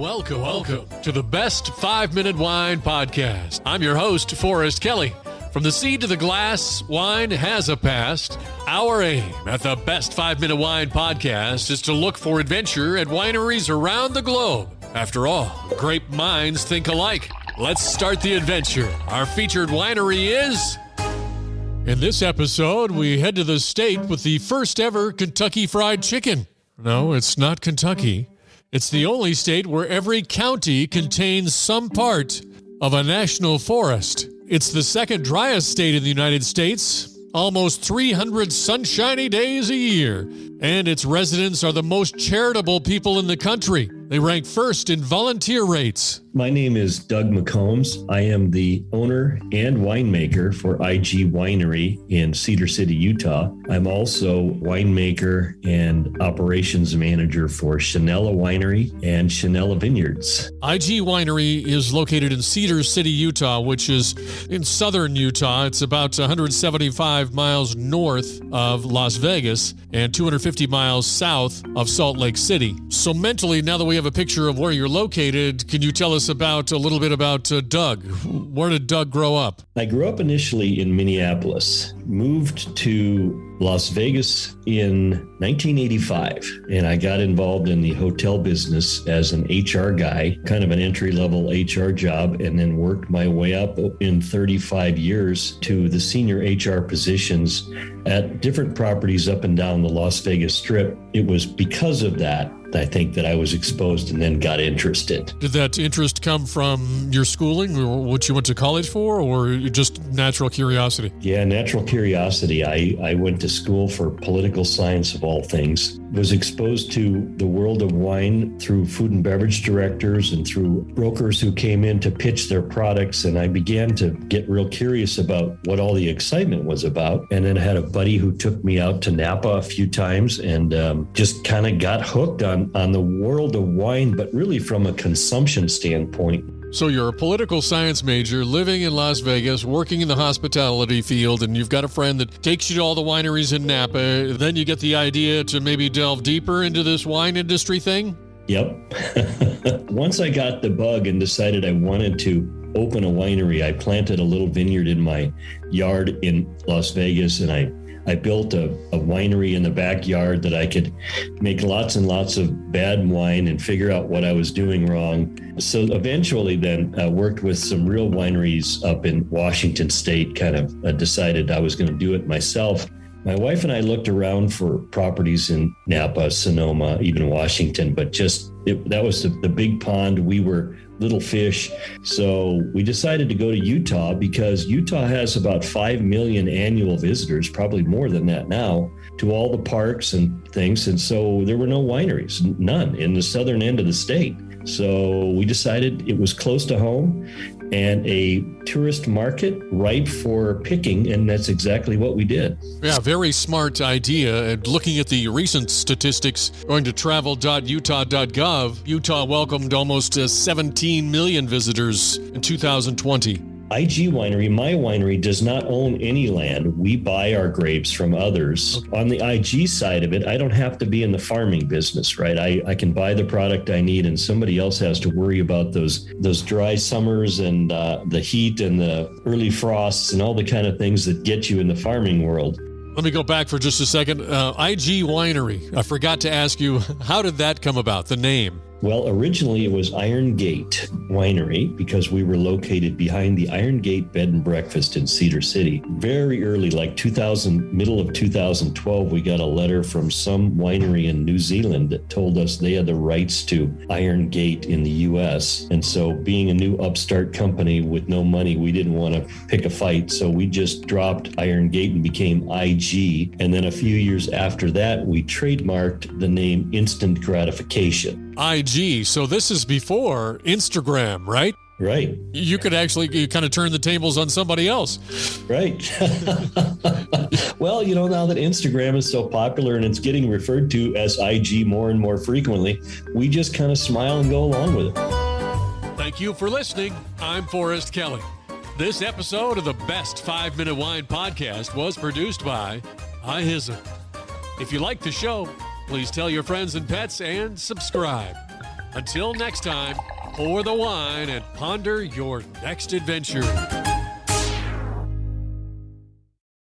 Welcome to the Best 5-Minute Wine Podcast. I'm your host, Forrest Kelly. From the seed to the glass, wine has a past. Our aim at the Best 5-Minute Wine Podcast is to look for adventure at wineries around the globe. After all, great minds think alike. Let's start the adventure. Our featured winery is... In this episode, we head to the state with the first ever Kentucky Fried Chicken. No, it's not Kentucky. It's the only state where every county contains some part of a national forest. It's the second driest state in the United States, almost 300 sunshiny days a year, and its residents are the most charitable people in the country. They rank first in volunteer rates. My name is Doug McCombs. I am the owner and winemaker for IG Winery in Cedar City, Utah. I'm also winemaker and operations manager for Chanella Winery and Chanella Vineyards. IG Winery is located in Cedar City, Utah, which is in southern Utah. It's about 175 miles north of Las Vegas and 250 miles south of Salt Lake City. So mentally, now that we have a picture of where you're located, can you tell us a little bit about Doug? Where did Doug grow up? I grew up initially in Minneapolis, moved to Las Vegas in 1985, and I got involved in the hotel business as an HR guy, kind of an entry-level HR job, and then worked my way up in 35 years to the senior HR positions at different properties up and down the Las Vegas Strip. It was because of that, I think, that I was exposed and then got interested. Did that interest come from your schooling or what you went to college for, or just natural curiosity? Yeah, natural curiosity. I went to school for political science of all things. Was exposed to the world of wine through food and beverage directors and through brokers who came in to pitch their products. And I began to get real curious about what all the excitement was about. And then I had a buddy who took me out to Napa a few times and just kind of got hooked on the world of wine, but really from a consumption standpoint. So you're a political science major living in Las Vegas, working in the hospitality field, and you've got a friend that takes you to all the wineries in Napa. Then you get the idea to maybe delve deeper into this wine industry thing? Yep. Once I got the bug and decided I wanted to open a winery, I planted a little vineyard in my yard in Las Vegas, and I built a winery in the backyard that I could make lots and lots of bad wine and figure out what I was doing wrong. So eventually then worked with some real wineries up in Washington State, kind of decided I was going to do it myself. My wife and I looked around for properties in Napa, Sonoma, even Washington, but that was the big pond. We were little fish. So we decided to go to Utah because Utah has about 5 million annual visitors, probably more than that now, to all the parks and things. And so there were no wineries, none in the southern end of the state. So we decided it was close to home and a tourist market ripe for picking, and that's exactly what we did. Yeah, very smart idea. And looking at the recent statistics, going to travel.utah.gov, Utah welcomed almost 17 million visitors in 2020. IG Winery, my winery, does not own any land. We buy our grapes from others. Okay. On the IG side of it, I don't have to be in the farming business, right? I can buy the product I need, and somebody else has to worry about those dry summers and the heat and the early frosts and all the kind of things that get you in the farming world. Let me go back for just a second. IG Winery, I forgot to ask you, how did that come about, the name? Well, originally it was Iron Gate Winery because we were located behind the Iron Gate Bed and Breakfast in Cedar City. Very early, like middle of 2012, we got a letter from some winery in New Zealand that told us they had the rights to Iron Gate in the U.S. And so being a new upstart company with no money, we didn't want to pick a fight. So we just dropped Iron Gate and became IG. And then a few years after that, we trademarked the name Instant Gratification. IG. So this is before Instagram, right? Right. You could actually kind of turn the tables on somebody else. Right. Well, now that Instagram is so popular and it's getting referred to as IG more and more frequently, we just kind of smile and go along with it. Thank you for listening. I'm Forrest Kelly. This episode of the Best 5-Minute Wine Podcast was produced by iHizzle. If you like the show, please tell your friends and pets and subscribe. Until next time, pour the wine and ponder your next adventure.